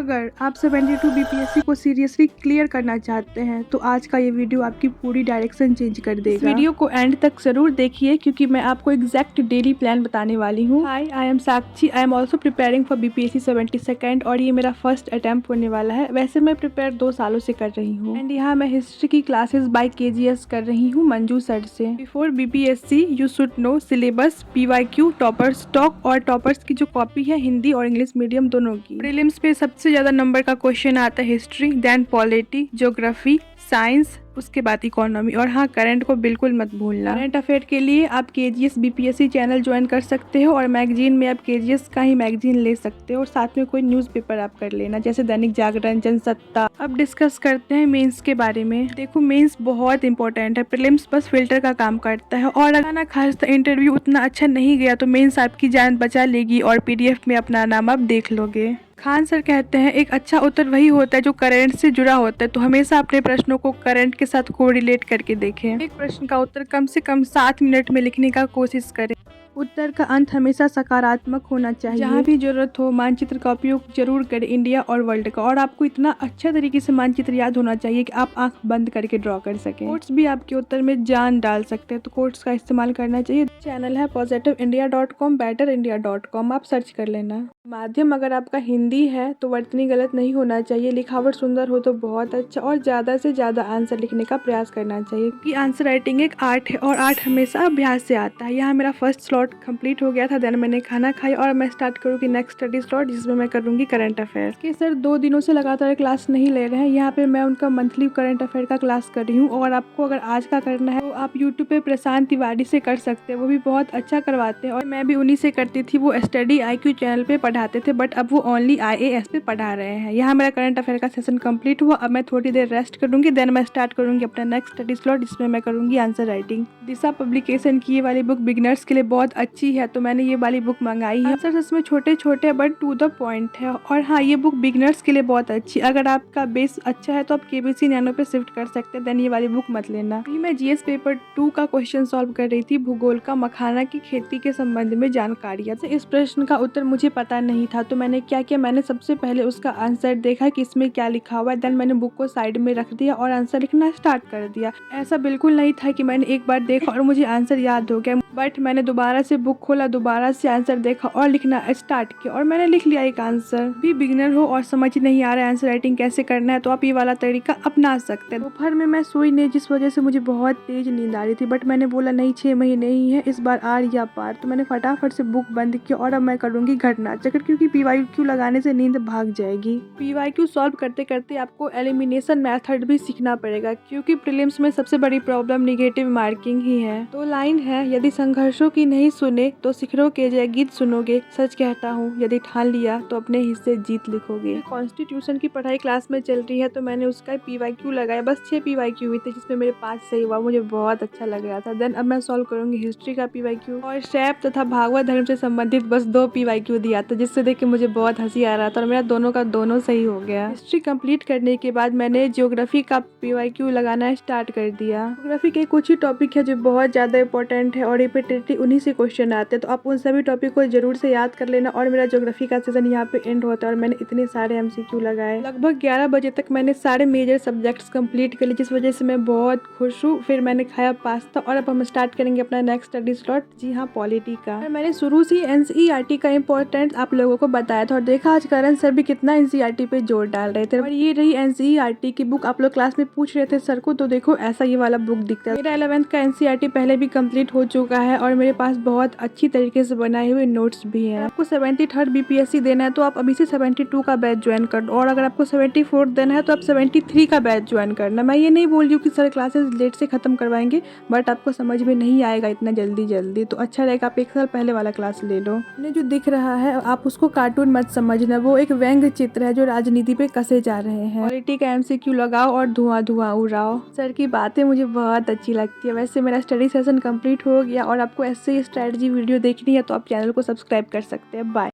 अगर आप 72 बीपीएससी को सीरियसली क्लियर करना चाहते हैं तो आज का ये वीडियो आपकी पूरी डायरेक्शन चेंज कर देगा। इस वीडियो को एंड तक जरूर देखिए क्योंकि मैं आपको एग्जैक्ट डेली प्लान बताने वाली हूँ। Hi, I am Sakshi. I am also preparing for BPSC 72 और ये मेरा फर्स्ट अटेम्प्ट होने वाला है। वैसे मैं प्रिपेयर 2 सालों से कर रही हूँ एंड यहाँ मैं हिस्ट्री की क्लासेस बाय केजीएस कर रही हूँ मंजू सर से। Before BPSC you should know syllabus, PYQ, toppers talk और टॉपर्स की जो कॉपी है हिंदी और इंग्लिश मीडियम दोनों की। प्रीलिम्स पे सबसे ज्यादा नंबर का क्वेश्चन आता है history, then polity, geography, science, उसके बाद इकोनॉमी और हाँ करंट को बिल्कुल मत भूलना। करंट अफेयर के लिए आप केजीएस बीपीएससी चैनल ज्वाइन कर सकते हो और मैगजीन में आप केजीएस का ही मैगजीन ले सकते हो और साथ में कोई न्यूज़पेपर आप कर लेना जैसे दैनिक जागरण, जनसत्ता। अब डिस्कस करते हैं मेंस के बारे में। देखो मेंस बहुत इंपॉर्टेंट है, प्रीलिम्स बस फिल्टर का काम करता है और अगर ना खास इंटरव्यू उतना अच्छा नहीं गया तो मेंस आपकी जान बचा लेगी और पीडीएफ में अपना नाम आप देख लोगे। खान सर कहते हैं एक अच्छा उत्तर वही होता है जो करंट से जुड़ा होता है, तो हमेशा अपने प्रश्नों को करंट के साथ कोरिलेट करके देखें। एक प्रश्न का उत्तर कम से कम 7 मिनट में लिखने का कोशिश करें। उत्तर का अंत हमेशा सकारात्मक होना चाहिए। जहाँ भी जरूरत हो मानचित्र का उपयोग जरूर करें, इंडिया और वर्ल्ड का। और आपको इतना अच्छा तरीके से मानचित्र याद होना चाहिए कि आप आंख बंद करके ड्रॉ कर सकें। कोट्स भी आपके उत्तर में जान डाल सकते हैं, तो कोट्स का इस्तेमाल करना चाहिए। चैनल है positivindia.com, betterindia.com, आप सर्च कर लेना। माध्यम अगर आपका हिंदी है तो वर्तनी गलत नहीं होना चाहिए, लिखावट सुंदर हो तो बहुत अच्छा और ज़्यादा से ज़्यादा आंसर लिखने का प्रयास करना चाहिए क्योंकि आंसर राइटिंग एक आर्ट है और आर्ट हमेशा अभ्यास से आता है। यहाँ मेरा फर्स्ट स्लॉट कंप्लीट हो गया था, देन मैंने खाना खाया और मैं स्टार्ट करूँगी नेक्स्ट स्टडी स्लॉट जिसमें मैं करूँगी करंट अफेयर के। सर 2 दिनों से लगातार क्लास नहीं ले रहे हैं, यहाँ पे मैं उनका मंथली करंट अफेयर का क्लास कर रही हूँ और आपको अगर आज का करना है तो आप यूट्यूब पे प्रशांत तिवारी से कर सकते हैं, वो भी बहुत अच्छा करवाते हैं और मैं भी उन्हीं से करती थी। वो स्टडी IQ चैनल पे पढ़ाते थे बट अब वो ओनली IAS पे पढ़ा रहे हैं। यहाँ मेरा करंट अफेयर का सेशन कंप्लीट हुआ, अब मैं थोड़ी देर रेस्ट करूंगी, देन मैं स्टार्ट करूंगी अपना नेक्स्ट स्टडी स्लॉट जिसमें मैं करूंगी आंसर राइटिंग। दिशा पब्लिकेशन की ये वाली बुक बिगिनर्स के लिए बहुत अच्छी है तो मैंने ये वाली बुक मंगाई है। आंसर इसमें छोटे छोटे बट टू द पॉइंट है और हाँ ये बुक बिगिनर्स के लिए बहुत अच्छी। अगर आपका बेस अच्छा है तो आप केबीसी नैनो पे शिफ्ट कर सकते हैं, देन ये वाली बुक मत लेना। अभी मैं जीएस पेपर 2 का क्वेश्चन सॉल्व कर रही थी, भूगोल का, मखाना की खेती के संबंध में जानकारियाँ। इस प्रश्न का उत्तर मुझे पता नहीं था तो मैंने क्या किया, मैंने सबसे पहले उसका आंसर देखा कि इसमें क्या लिखा हुआ है, देन मैंने बुक को साइड में रख दिया और आंसर लिखना स्टार्ट कर दिया। ऐसा बिल्कुल नहीं था कि मैंने एक बार देखा और मुझे आंसर याद हो गया, बट मैंने दोबारा से बुक खोला, दोबारा से आंसर देखा और लिखना स्टार्ट किया और मैंने लिख लिया एक आंसर। भी बिगिनर हो और समझ नहीं आ रहा है आंसर राइटिंग कैसे करना है तो आप ये वाला तरीका अपना सकते हैं। दोपहर में मैं सोई नहीं जिस वजह से मुझे बहुत तेज नींद आ रही थी, बट मैंने बोला नहीं 6 महीने ही है, इस बार आर या पार, तो मैंने फटाफट से बुक बंद किया और अब मैं करूंगी घटना चक्र क्योंकि पीवाईक्यू लगाने से नींद भाग जाएगी। पीवाईक्यू सॉल्व करते करते आपको एलिमिनेशन मेथड भी सीखना पड़ेगा क्योंकि प्रीलिम्स में सबसे बड़ी प्रॉब्लम निगेटिव मार्किंग ही है। तो लाइन है, यदि संघर्षों की नहीं सुने तो शिखरों के जय गीत सुनोगे, सच कहता हूँ यदि ठान लिया तो अपने हिस्से जीत लिखोगे। कॉन्स्टिट्यूशन की पढ़ाई क्लास में चल रही है तो मैंने उसका पीवाईक्यू लगाया, बस 6 पीवाईक्यू हुए थे जिसमें मेरे 5 सही हुआ, मुझे बहुत अच्छा लग रहा था। देन अब मैं सॉल्व करूंगी हिस्ट्री का पीवाईक्यू और शैव तथा भागवत धर्म से संबंधित बस 2 पीवाईक्यू दिया था जिससे देख के मुझे बहुत हंसी आ रहा था और मेरा दोनों का दोनों सही हो गया। हिस्ट्री कंप्लीट करने के बाद मैंने ज्योग्राफी का पीवाईक्यू लगाना स्टार्ट कर दिया। ज्योग्राफी के कुछ ही टॉपिक है जो बहुत ज्यादा इंपॉर्टेंट है और रिपीटेटिव उन्हीं से क्वेश्चन आते हैं, तो आप उन सभी टॉपिक को जरूर से याद कर लेना। और मेरा ज्योग्राफी का सेशन यहाँ पे एंड होता है और मैंने इतने सारे MCQ लगाए। लगभग 11 बजे तक मैंने सारे मेजर सब्जेक्ट्स कंप्लीट कर लिए जिस वजह से मैं बहुत खुश हूँ। फिर मैंने खाया पास्ता और अब हम स्टार्ट करेंगे अपना नेक्स्ट स्टडी स्लॉट, जी हाँ पॉलिटी का। मैंने शुरू से NCERT का इम्पोर्टेंट आप लोगों को बताया था और देखा आज करण सर भी कितना NCERT पे जोर डाल रहे थे। और ये रही NCERT की बुक, आप लोग क्लास में पूछ रहे थे सर को तो देखो ऐसा ये वाला बुक दिखता है। मेरा 11th का NCERT पहले भी कंप्लीट हो चुका है और मेरे पास बहुत अच्छी तरीके से बनाए हुए नोट्स भी हैं। आपको 73rd BPSC देना है तो आप अभी से 72 का बैच ज्वाइन कर दो और अगर आपको 74 देना है तो आप 73 का बैच ज्वाइन करना। मैं ये नहीं बोल रही हूँ कि सर क्लासेस लेट से खत्म करवाएंगे, बट आपको समझ में नहीं आएगा इतना जल्दी तो अच्छा रहेगा आप 1 साल पहले वाला क्लास ले लो। उन्हें जो दिख रहा है आप उसको कार्टून मत समझना, वो एक व्यंग्य चित्र है जो राजनीति पे कसे जा रहे हैं। पॉलिटी का MCQ लगाओ और धुआं उड़ाओ। सर की बातें मुझे बहुत अच्छी लगती है। वैसे मेरा स्टडी सेशन कंप्लीट हो गया और आपको ऐसे ही स्ट्रेटजी वीडियो देखनी है तो आप चैनल को सब्सक्राइब कर सकते हैं। बाय।